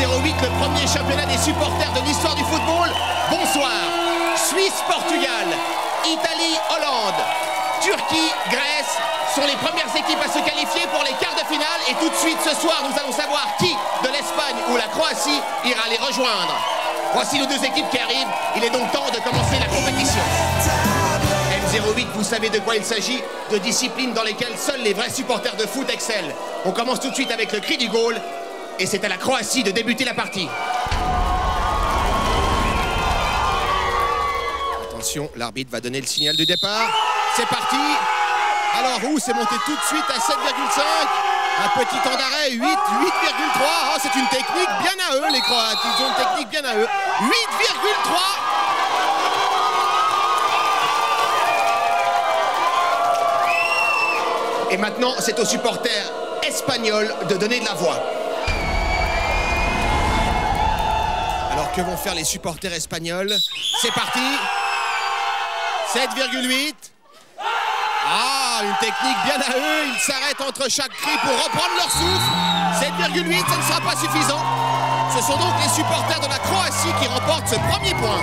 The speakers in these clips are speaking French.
M08, le premier championnat des supporters de l'histoire du football. Bonsoir. Suisse-Portugal, Italie-Hollande, Turquie-Grèce sont les premières équipes à se qualifier pour les quarts de finale. Et tout de suite ce soir, nous allons savoir qui de l'Espagne ou la Croatie ira les rejoindre. Voici nos deux équipes qui arrivent. Il est donc temps de commencer la compétition. M08, vous savez de quoi il s'agit? De disciplines dans lesquelles seuls les vrais supporters de foot excellent. On commence tout de suite avec le cri du goal. Et c'est à la Croatie de débuter la partie. Attention, l'arbitre va donner le signal de départ. C'est parti. Alors, c'est monté tout de suite à 7,5. Un petit temps d'arrêt, 8,3. Oh, c'est une technique bien à eux, les Croates. Ils ont une technique bien à eux. 8,3. Et maintenant, c'est aux supporters espagnols de donner de la voix. Alors, que vont faire les supporters espagnols? C'est parti. 7,8. Ah, une technique bien à eux. Ils s'arrêtent entre chaque cri pour reprendre leur souffle. 7,8, ça ne sera pas suffisant. Ce sont donc les supporters de la Croatie qui remportent ce premier point.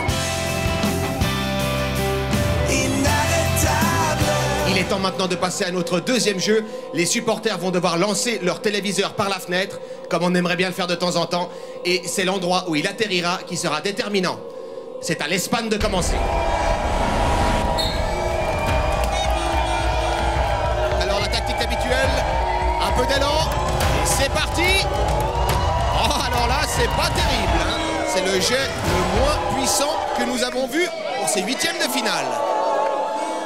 Il est temps maintenant de passer à notre deuxième jeu. Les supporters vont devoir lancer leur téléviseur par la fenêtre, comme on aimerait bien le faire de temps en temps. Et c'est l'endroit où il atterrira qui sera déterminant. C'est à l'Espagne de commencer. Alors la tactique habituelle, un peu d'élan, et c'est parti. Oh, alors là, c'est pas terrible, hein. C'est le jet le moins puissant que nous avons vu pour ces huitièmes de finale.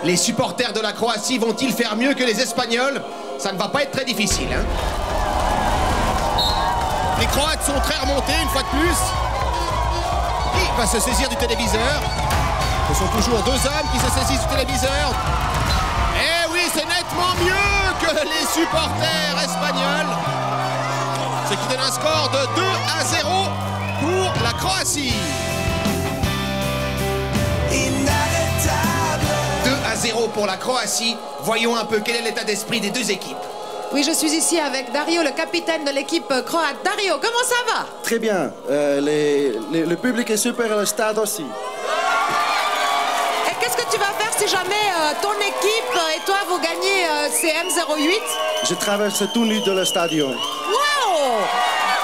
Les supporters de la Croatie vont-ils faire mieux que les Espagnols? Ça ne va pas être très difficile, hein. Les Croates sont très remontés une fois de plus. Qui va se saisir du téléviseur? Ce sont toujours deux hommes qui se saisissent du téléviseur. Eh oui, c'est nettement mieux que les supporters espagnols. Ce qui donne un score de 2-0 pour la Croatie. 2-0 pour la Croatie. Voyons un peu quel est l'état d'esprit des deux équipes. Oui, je suis ici avec Dario, le capitaine de l'équipe croate. Dario, comment ça va? Très bien. Le public est super et le stade aussi. Et qu'est-ce que tu vas faire si jamais ton équipe et toi vous gagnez CM08? Je traverse tout nu de le stadion. Wow!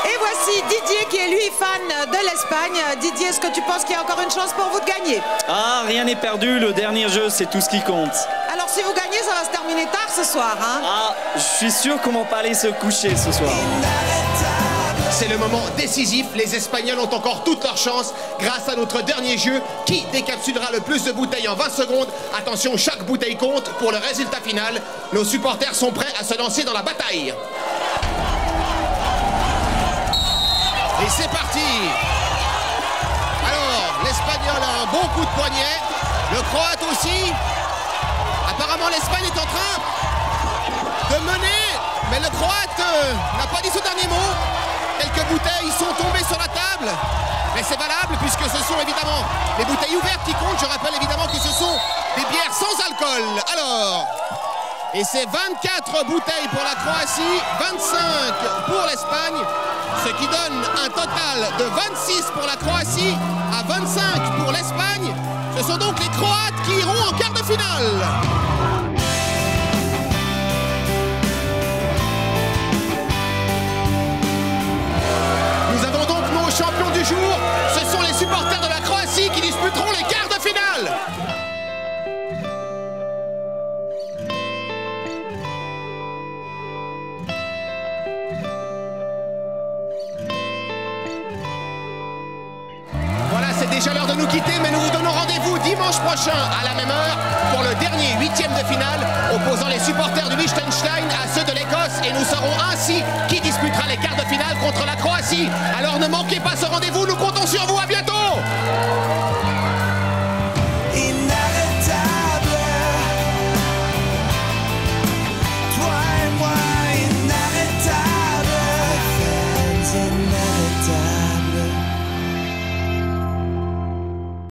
Et voici Didier qui est lui fan de l'Espagne. Didier, est-ce que tu penses qu'il y a encore une chance pour vous de gagner? Ah, rien n'est perdu, le dernier jeu, c'est tout ce qui compte. Alors si vous gagnez, ça va se terminer tard ce soir, hein? Ah, je suis sûr qu'on va pas aller se coucher ce soir. C'est le moment décisif. Les Espagnols ont encore toute leur chance grâce à notre dernier jeu. Qui décapsulera le plus de bouteilles en 20 secondes? Attention, chaque bouteille compte pour le résultat final. Nos supporters sont prêts à se lancer dans la bataille. Et c'est parti. Alors, l'Espagnol a un bon coup de poignet. Le Croate aussi. Apparemment, l'Espagne est en train de mener. Mais le Croate n'a pas dit ce dernier mot. Quelques bouteilles sont tombées sur la table. Mais c'est valable puisque ce sont évidemment les bouteilles ouvertes qui comptent. Je rappelle évidemment que ce sont des bières sans alcool. Alors, et c'est 24 bouteilles pour la Croatie, 25 pour l'Espagne. Ce qui donne un total de 26 pour la Croatie à 25 pour l'Espagne. Ce sont donc les Croates qui iront en quart de finale. Nous avons donc nos champions du jour. Ce sont les supporters de la Croatie qui disputeront les quarts de finale. C'est déjà l'heure de nous quitter, mais nous vous donnons rendez-vous dimanche prochain à la même heure pour le dernier huitième de finale opposant les supporters du Liechtenstein à ceux de l'Écosse et nous saurons ainsi qui disputera les quarts de finale contre la Croatie. Alors ne manquez pas ce rendez-vous, nous comptons sur vous, à bientôt.